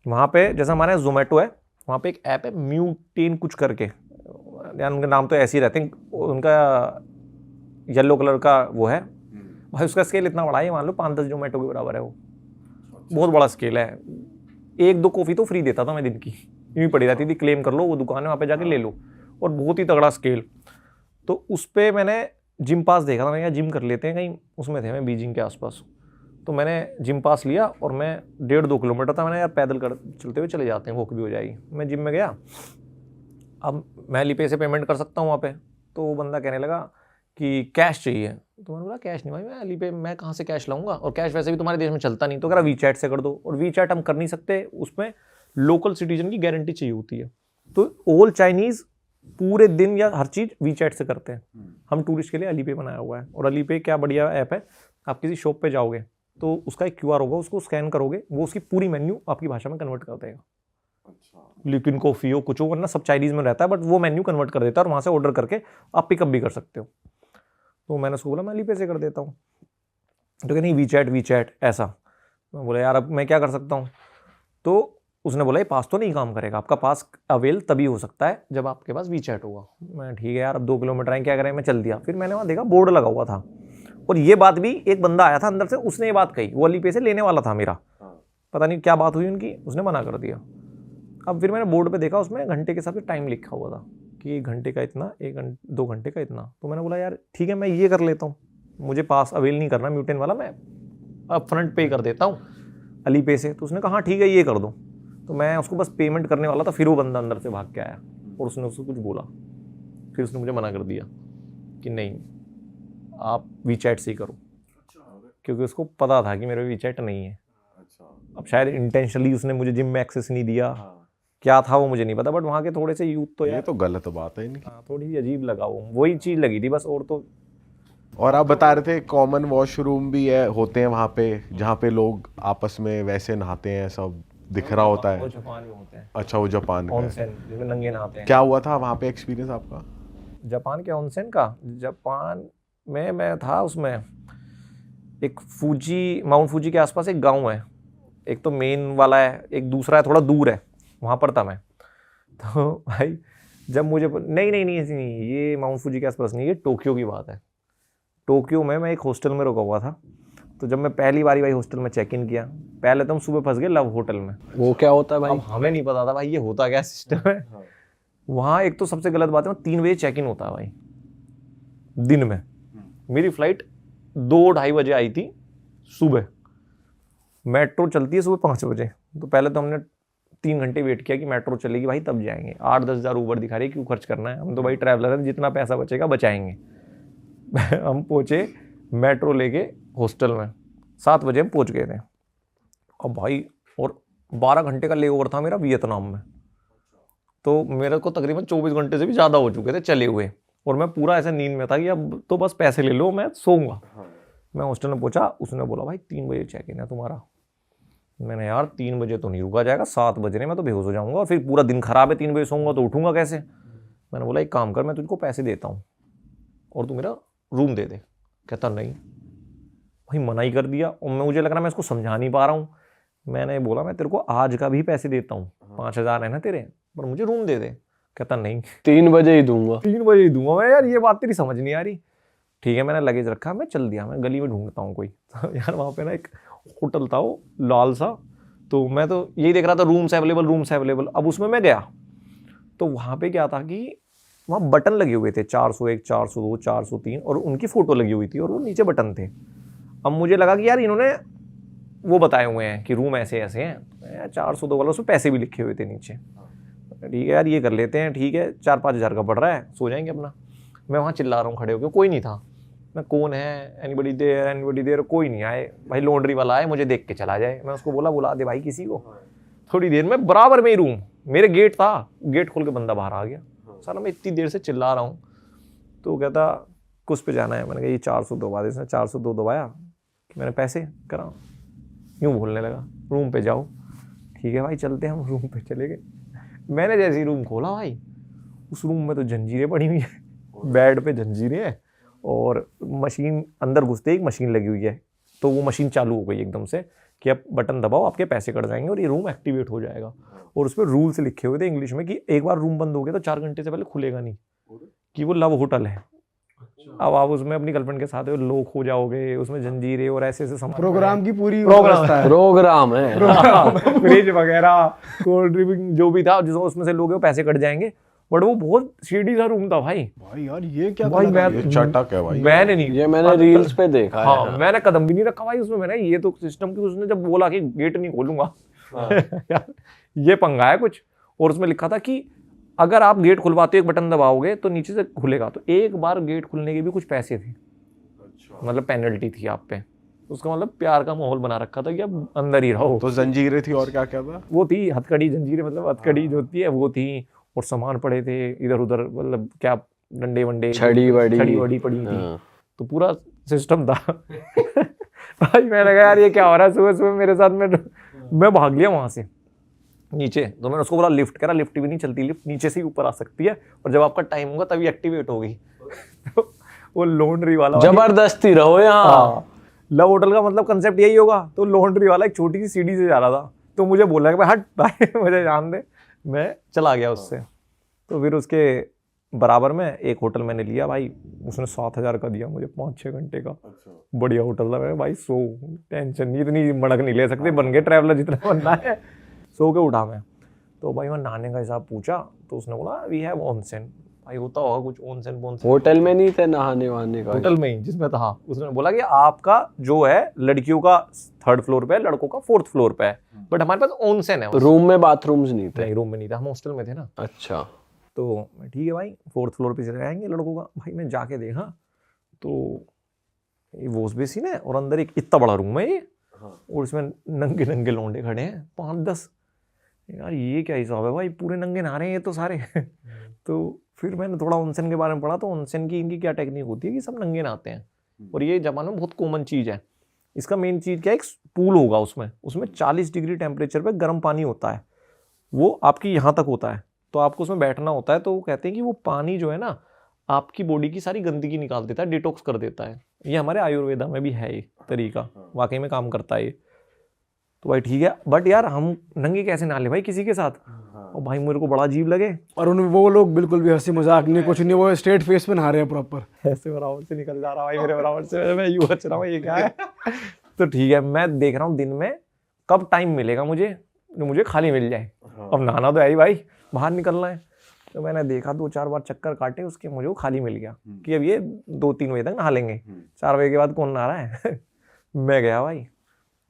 वहाँ पे जैसा हमारे यहाँ जोमेटो है, वहाँ पे एक ऐप है म्यूटेन कुछ करके, यार उनके नाम तो ऐसे ही रहते हैं, उनका येलो कलर का वो है भाई, उसका स्केल इतना बड़ा है, मान लो 5-10 जोमेटो के बराबर है वो, बहुत बड़ा स्केल है। 1-2 कॉफ़ी तो फ्री देता था मैं दिन की, यूँ ही पड़ी रहती थी, क्लेम कर लो, वो दुकान है वहाँ पे जाके ले लो, और बहुत ही तगड़ा स्केल। तो उस पर मैंने जिम पास देखा था, मैं क्या जिम कर लेते हैं कहीं, उसमें थे मैं बीजिंग के आसपास, तो मैंने जिम पास लिया और मैं 1.5-2 किलोमीटर था, मैंने यार पैदल कर चलते हुए चले जाते हैं, वॉक भी हो जाएगी। मैं जिम में गया, अब मैं Alipay से पेमेंट कर सकता हूँ वहाँ पे, तो वो बंदा कहने लगा कि कैश चाहिए, तो मैंने बोला कैश नहीं भाई, मैं Alipay मैं कहाँ से कैश लाऊंगा, और कैश वैसे भी तुम्हारे देश में चलता नहीं, तो कह रहा वीचैट से कर दो, और वीचैट हम कर नहीं सकते, उसमें लोकल सिटीजन की गारंटी चाहिए होती है, तो ऑल चाइनीज पूरे दिन या हर चीज़ वीचैट से करते हैं। हम टूरिस्ट के लिए Alipay बनाया हुआ है, और Alipay क्या बढ़िया ऐप है, आप किसी शॉप पे जाओगे तो उसका एक QR होगा, उसको स्कैन करोगे, वो उसकी पूरी मेन्यू आपकी भाषा में कन्वर्ट कर देगा। लेकिन कॉफ़ी हो कुछ हो, वरना सब चाइनीज़ में रहता है, बट वो मेन्यू कन्वर्ट कर देता है और वहाँ से ऑर्डर करके आप पिकअप भी कर सकते हो। तो मैंने उसको बोला मैं Alipay से कर देता हूँ, तो क्या नहीं वीचैट ऐसा। मैं बोला यार अब मैं क्या कर सकता हूँ, तो उसने बोला ये पास तो नहीं काम करेगा, आपका पास अवेल तभी हो सकता है जब आपके पास वीचैट होगा। मैं ठीक है यार, अब 2 किलोमीटर आए, क्या करें, मैं चल दिया। फिर मैंने वहाँ देखा बोर्ड लगा हुआ था, और ये बात भी एक बंदा आया था अंदर से, उसने ये बात कही, वो Alipay से लेने वाला था मेरा, पता नहीं क्या बात हुई उनकी, उसने मना कर दिया। अब फिर मैंने बोर्ड पे देखा, उसमें घंटे के हिसाब से टाइम लिखा हुआ था कि 1 घंटे का इतना, 2 घंटे का इतना। तो मैंने बोला यार ठीक है मैं ये कर लेता हूँ, मुझे पास अवेल नहीं करना म्यूटेन वाला, मैं अप फ्रंट पे कर देता हूँ Alipay से। तो उसने कहा हाँ ठीक है ये कर दो। तो मैं उसको बस पेमेंट करने वाला था, फिर वो बंदा अंदर से भाग के आया और उसने उसको कुछ बोला, फिर उसने मुझे मना कर दिया कि नहीं आप वीचैट से ही करो, क्योंकि उसको पता था कि मेरे वीचैट नहीं है। अब शायद इंटेंशनली उसने मुझे जिम में एक्सेस नहीं दिया, क्या था वो मुझे नहीं पता, बट वहाँ के थोड़े से यूथ तो ये तो गलत बात है इनकी। थोड़ी अजीब लगा, वो वही चीज़ लगी थी बस, और तो। और आप बता रहे थे कॉमन वॉशरूम भी है, होते हैं वहाँ पे, जहाँ पे लोग आपस में वैसे नहाते हैं, सब दिख रहा होता वो है। जापान में होते हैं, अच्छा, वो जापान का है। ऑनसेन जिसमें नंगे नहाते हैं। क्या हुआ था वहाँ पे एक्सपीरियंस आपका? जापान के ऑनसेन का, जापान में मैं था उसमें, एक माउंट फूजी के आसपास एक गांव है, एक तो मेन वाला है, एक दूसरा है थोड़ा दूर है, वहाँ पर था मैं। तो भाई जब मुझे नहीं नहीं नहीं ऐसी नहीं, ये माउंट फूजी के आसपास नहीं, ये टोक्यो की बात है। टोक्यो में मैं एक हॉस्टल में रुका हुआ था, तो जब मैं पहली बारी भाई हॉस्टल में चेक इन किया, पहले तो हम सुबह फंस गए लव होटल में। वो क्या होता है भाई? अब हमें नहीं पता था भाई ये होता क्या सिस्टम है। वहाँ एक तो सबसे गलत बात है, 3 बजे चेक इन होता है भाई दिन में। मेरी फ्लाइट 2-2:30 बजे आई थी सुबह, मेट्रो चलती है सुबह 5 बजे। तो पहले तो हमने 3 घंटे वेट किया कि मेट्रो चलेगी भाई तब जाएंगे, 8-10 हज़ार ऊबर दिखा रही है, क्यों खर्च करना है, हम तो भाई ट्रैवलर हैं, जितना पैसा बचेगा बचाएंगे। हम पहुँचे मेट्रो लेके हॉस्टल में, 7 बजे हम पहुँच गए थे। अब भाई और 12 घंटे का ले ओवर था मेरा वियतनाम में, तो मेरे को तकरीबन 24 घंटे से भी ज़्यादा हो चुके थे चले हुए, और मैं पूरा ऐसा नींद में था कि अब तो बस पैसे ले लो मैं सोऊंगा। मैं हॉस्टल में पहुंचा, उसने बोला भाई 3 बजे चेक इन है तुम्हारा। मैंने यार 3 बजे तो नहीं रुका जाएगा, 7 बज रहे मैं तो बेहोश हो जाऊंगा, और फिर पूरा दिन खराब है, 3 बजे सोऊंगा तो उठूंगा कैसे। मैंने बोला एक काम कर, मैं तुझको पैसे देता हूँ और तू मेरा रूम दे दे। कहता नहीं भाई, मना ही कर दिया, और मुझे लग रहा मैं इसको समझा नहीं पा रहा हूँ। मैंने बोला मैं तेरे को आज का भी पैसे देता हूँ, 5,000 है ना तेरे, पर मुझे रूम दे दे। कहता नहीं 3 बजे ही दूंगा। 3 बजे ही दूंगा मैं। यार ये बात तेरी समझ नहीं आ रही। ठीक है मैंने लगेज रखा, मैं चल दिया, मैं गली में ढूंढता हूँ कोई। तो यार वहाँ पे ना एक होटल था वो लाल सा, तो मैं तो यही देख रहा था रूम्स अवेलेबल। अब उसमें मैं गया तो वहाँ पे क्या था कि वहाँ बटन लगे हुए थे 401, 402, 403, और उनकी फ़ोटो लगी हुई थी और वो नीचे बटन थे। अब मुझे लगा कि यार इन्होंने वो बताए हुए हैं कि रूम ऐसे ऐसे हैं, 402 वाला उसमें पैसे भी लिखे हुए थे नीचे। ठीक है यार ये कर लेते हैं, ठीक है 4-5 हज़ार का पड़ रहा है, सो जाएंगे अपना। मैं वहाँ चिल्ला रहा हूँ खड़े होकर, कोई नहीं था। मैं कौन है, एनीबडी देयर, कोई नहीं आए भाई। लॉन्ड्री वाला आए, मुझे देख के चला जाए। मैं उसको बोला बुला दे भाई किसी को। थोड़ी देर में बराबर में ही रूम, मेरे गेट था, गेट खोल के बंदा बाहर आ गया। साला मैं इतनी देर से चिल्ला रहा हूँ, तो कहता कुछ पे जाना है। मैंने कहा ये 402 दबा दे। इसने 402 दबाया, मैंने पैसे करा, यूँ बोलने लगा रूम पे जाओ। ठीक है भाई चलते हैं, हम रूम पे चले गए। मैंने जैसे ही रूम खोला भाई, उस रूम में तो जंजीरें पड़ी हुई है, बेड पे जंजीरें हैं, और मशीन अंदर घुसते ही एक मशीन लगी हुई है, तो वो मशीन चालू हो गई एकदम से, कि अब बटन दबाओ आपके पैसे कट जाएंगे और ये रूम एक्टिवेट हो जाएगा। और उस पर रूल्स लिखे हुए थे इंग्लिश में कि एक बार रूम बंद हो गया तो 4 घंटे से पहले खुलेगा नहीं, कि वो लव होटल है। अब आप उसमें अपनी गर्लफ्रेंड के साथ लोग हो जाओगे, उसमें जंजीरें और ऐसे सामान, प्रोग्राम की पूरी प्रोग्राम व्यवस्था है। प्रोग्राम है। फ्रिज वगैरह, कोल्ड ड्रिंक जो भी था, जिसमें उसमें से लोग पैसे कट जाएंगे। बट वो बहुत सीडी सा रूम था भाई। भाई यार ये क्या भाई कला ये चटक है भाई। मैंने नहीं, ये मैंने रील्स पे देखा है। हाँ मैंने कदम भी नहीं रखा भाई उसमें। मैंने ये तो सिस्टम की, उसने जब बोला कि गेट नहीं खोलूंगा यार ये पंगा है कुछ। और उसमें लिखा था कि अगर आप गेट खुलवाते हो एक बटन दबाओगे तो नीचे से खुलेगा, तो एक बार गेट खुलने के भी कुछ पैसे थे, मतलब पेनल्टी थी आप पे। उसका मतलब प्यार का माहौल बना रखा था कि अब अंदर ही रहो। तो जंजीरें थी और क्या क्या था? वो थी हथकड़ी जंजीरें, मतलब हथकड़ी जो होती है वो थी, और सामान पड़े थे इधर उधर, मतलब क्या डंडे वंडे, छड़ी वड़ी पड़ी थी। हाँ। तो पूरा सिस्टम था भाई मैंने कहा यार ये क्या हो रहा है सुबह सुबह मेरे साथ में। मैं भाग लिया वहां से नीचे। तो मैंने उसको बोला लिफ्ट, कह रहा लिफ्ट भी नहीं चलती, लिफ्ट नीचे से ही ऊपर आ सकती है और जब आपका टाइम होगा तभी एक्टिवेट होगी। तो वो लॉन्ड्री वाला, जबरदस्ती रहो यहाँ। लव होटल का मतलब कंसेप्ट यही होगा। तो लॉन्ड्री वाला एक छोटी सी सीढ़ी से जा रहा था, तो मुझे बोला कि भाई हट भाई मुझे जान दे, मैं चला गया उससे। तो फिर उसके बराबर में एक होटल मैंने लिया भाई, उसने 7,000 का दिया मुझे 5-6 घंटे का। बढ़िया होटल था। मैं भाई सो टेंशन नहीं, इतनी मड़क नहीं ले सकते, बन गए ट्रैवलर जितना बनना है। सो के उठा मैं, तो भाई मैं नहाने का हिसाब पूछा तो उसने बोला वी हैव ऑनसेन। भाई होता होगा कुछ ऑनसेन बोनसेन। होटल में नहीं थे नहाने वहाने का? होटल में ही जिसमें था। उसने बोला कि आपका जो है लड़कियों का 3rd फ्लोर पे है, लड़कों का 4th फ्लोर पे है, बट हमारे पास ऑनसेन है। रूम में बाथरूम्स नहीं थे? नहीं रूम में नहीं था, हम हॉस्टल में थे ना। अच्छा। तो ठीक है भाई 4th फ्लोर पे चले जाएंगे लड़कों का। भाई मैं जाके देखा तो ये वॉश बेसिन है और अंदर एक इतना बड़ा रूम है ये, और इसमें नंगे नंगे लौंडे खड़े हैं 5-10। यार ये क्या हिसाब है भाई, पूरे नंगे नहा रहे हैं ये तो सारे। तो फिर मैंने थोड़ा ऑनसेन के बारे में पढ़ा, तो ऑनसेन की इनकी क्या टेक्निक होती है कि सब नंगे नहाते हैं और ये जमाने में बहुत कॉमन चीज़ है। इसका मेन चीज़ क्या है, एक पूल होगा उसमें 40 डिग्री टेम्परेचर पे गर्म पानी होता है, वो आपकी यहाँ तक होता है, तो आपको उसमें बैठना होता है। तो वो कहते हैं कि वो पानी जो है ना आपकी बॉडी की सारी गंदगी निकाल देता है, डिटॉक्स कर देता है। ये हमारे आयुर्वेदा में भी है ये तरीका, वाकई में काम करता है ये। तो भाई ठीक है, बट यार हम नंगे कैसे नहा ले भाई किसी के साथ? और भाई मेरे को बड़ा अजीब लगे। और वो लोग बिल्कुल भी हंसी मजाक नहीं, कुछ नहीं, वो स्ट्रेट फेस पे नहा रहे हैं प्रॉपर। ऐसे बराबर से निकल जा रहा भाई मेरे बराबर से, मैं यूं बच रहा हूँ ये क्या है। तो ठीक है, मैं देख रहा हूँ दिन में कब टाइम मिलेगा मुझे खाली मिल जाए। अब नहाना तो है ही भाई, बाहर निकलना है। तो मैंने देखा 2-4 बार चक्कर काटे उसके, मुझे वो खाली मिल गया कि अब ये 2-3 बजे तक नहा लेंगे, 4 बजे के बाद कौन नहा रहा है। मैं गया भाई,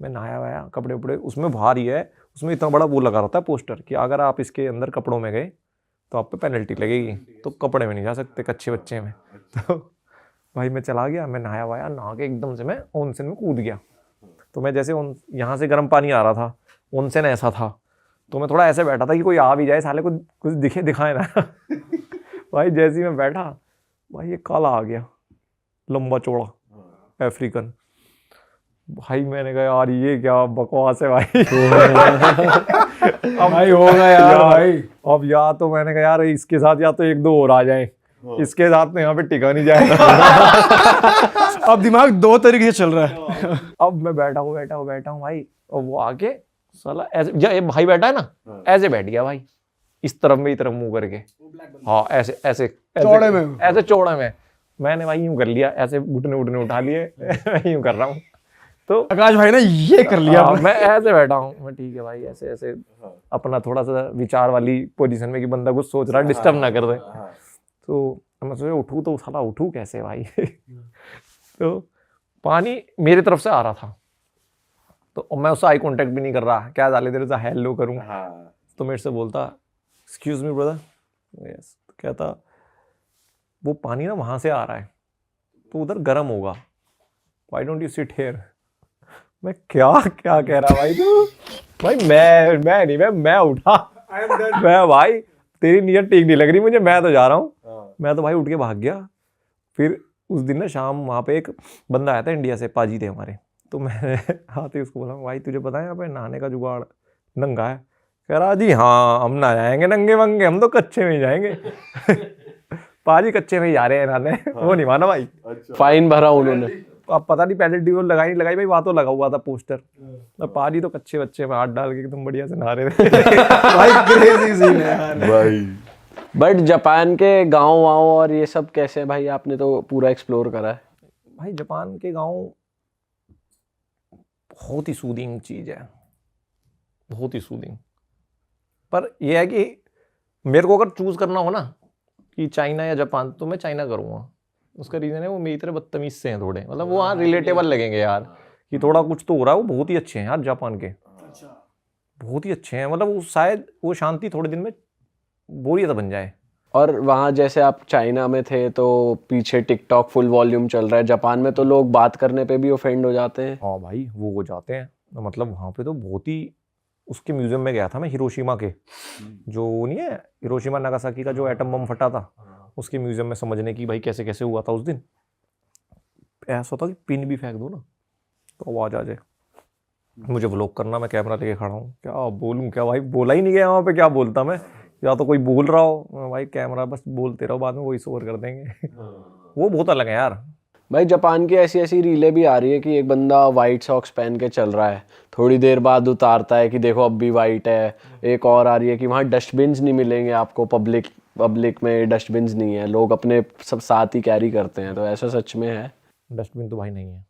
मैं नहाया वाया, कपड़े उपड़े, उसमें बाहर ही है, उसमें इतना बड़ा वो लगा रहता है पोस्टर कि अगर आप इसके अंदर कपड़ों में गए तो आप पे पेनल्टी लगेगी, तो कपड़े में नहीं जा सकते कच्चे बच्चे में। तो भाई मैं चला गया, मैं नहाया वाया, नहा के एकदम से मैं ऑनसेन में कूद गया। तो मैं जैसे यहाँ से गर्म पानी आ रहा था, ऑनसेन ऐसा था, तो मैं थोड़ा ऐसे बैठा था कि कोई आ भी जाए साले को कुछ दिखाए ना। भाई जैसे ही मैं बैठा, भाई ये काला आ गया, लंबा चौड़ा अफ्रीकन। भाई मैंने कहा यार ये क्या बकवास है भाई। अब भाई होगा यार भाई। अब या तो मैंने कहा यार इसके साथ या तो 1-2 और आ जाए, इसके साथ तो यहाँ पे टिका नहीं जाएगा। अब दिमाग 2 तरीके से चल रहा है। अब मैं बैठा हूँ भाई, और वो आके साला ऐसे, ये भाई बैठा है ना, ऐसे बैठ गया भाई, इस तरफ में मुंह करके, हाँ ऐसे चौड़े में। मैंने भाई यूं कर लिया, ऐसे घुटने उठा लिए। मैं यूं कर रहा हूँ, तो आकाश भाई ने ये कर लिया। मैं ऐसे बैठा हूँ, मैं ठीक है भाई, ऐसे अपना थोड़ा सा विचार वाली पोजीशन में कि बंदा कुछ सोच रहा है, डिस्टर्ब ना कर दे। तो मैं सोचा उठूँ तो साला उठूँ कैसे भाई। तो पानी मेरी तरफ से आ रहा था, तो मैं उससे आई कांटेक्ट भी नहीं कर रहा, क्या डाले देर से हेलो करूँ। तो मेरे से बोलता एक्सक्यूज मी ब्रदर। यस। कहता वो पानी ना वहाँ से आ रहा है तो उधर गर्म होगा, why don't you sit here. मैं क्या कह रहा भाई तू? भाई मैं उठा, मैं भाई तेरी नीयत ठीक नहीं लग रही मुझे, मैं तो जा रहा हूँ। मैं तो भाई उठ के भाग गया। फिर उस दिन ना शाम वहाँ पे एक बंदा आया था इंडिया से, पाजी थे हमारे। तो मैंने आते ही उसको बोला भाई तुझे पता है यहाँ पे नहाने का जुगाड़ नंगा है? कह रहा जी हाँ हम ना जाएंगे नंगे वंगे, हम तो कच्चे में ही जाएंगे। पाजी कच्चे में ही जा रहे हैं नहाने। वो नहीं माना भाई। फाइन भरा उन्होंने। अब पता नहीं पहले ड्यूल लगाई नहीं लगाई भाई, वहाँ तो लगा हुआ था पोस्टर। और पाजी तो कच्चे बच्चे में हाथ डाल के एकदम बढ़िया से नहा रहे थे। भाई क्रेजी सीन है यार। भाई बट जापान के गांव वाँव और ये सब कैसे हैं भाई? आपने तो पूरा एक्सप्लोर करा है। भाई जापान के गांव बहुत ही सूदिंग चीज़ है, बहुत ही सूदिंग। पर यह है कि मेरे को अगर चूज करना हो ना कि चाइना या जापान, तो मैं चाइना करूँगा। उसका रीज़न है वो मेरी तरह बदतमीज से हैं थोड़े, मतलब वो वहाँ रिलेटेबल लगेंगे यार कि थोड़ा कुछ तो हो रहा है। वो बहुत ही अच्छे हैं यार जापान के, बहुत ही अच्छे हैं। मतलब वो शायद वो शांति थोड़े दिन में बोरियत बन जाए। और वहाँ जैसे आप चाइना में थे तो पीछे टिकटॉक फुल वॉल्यूम चल रहा है, जापान में तो लोग बात करने पे भी ऑफेंड हो जाते हैं। हाँ भाई वो हो जाते हैं, तो मतलब वहाँ पे तो बहुत ही, उसके म्यूजियम में गया था मैं, हिरोशिमा के, जो नहीं है हिरोशिमा नागासाकी का जो एटम बम फटा था, उसके म्यूजियम में समझने की भाई कैसे कैसे हुआ था उस दिन। ऐसा होता कि पिन भी फेंक दो ना तो आवाज आ जाए। मुझे व्लॉग करना, मैं कैमरा लेके खड़ा हूँ, क्या बोलूँ क्या भाई, बोला ही नहीं गया वहाँ पे, क्या बोलता मैं, या तो कोई बोल रहा हो भाई कैमरा बस बोलते रहो, बाद में वॉइस ओवर कर देंगे। वो बहुत अलग है यार। भाई जापान की ऐसी ऐसी रीलें भी आ रही है कि एक बंदा वाइट सॉक्स पहन के चल रहा है, थोड़ी देर बाद उतारता है कि देखो अब भी वाइट है। एक और आ रही है कि वहाँ डस्टबिन्स नहीं मिलेंगे आपको, पब्लिक में डस्टबिन्स नहीं है, लोग अपने सब साथ ही कैरी करते हैं। तो ऐसा सच में है? डस्टबिन तो भाई नहीं है,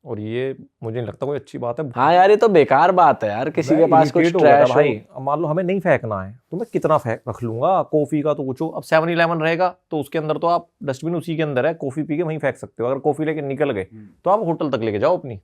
और ये मुझे नहीं लगता कोई अच्छी बात है। हाँ यार ये तो बेकार बात है यार, किसी के पास कुछ irritate हो गया था ट्रैश भाई। हो। अब मान लो हमें नहीं फेंकना है तो मैं कितना फेंक रख लूंगा, कॉफी का तो कुछ हो। अब 7-11 रहेगा तो उसके अंदर तो आप डस्टबिन उसी के अंदर है, कॉफी पी के वहीं फेंक सकते हो। अगर कॉफी लेके निकल गए तो आप होटल तक लेके जाओ अपनी,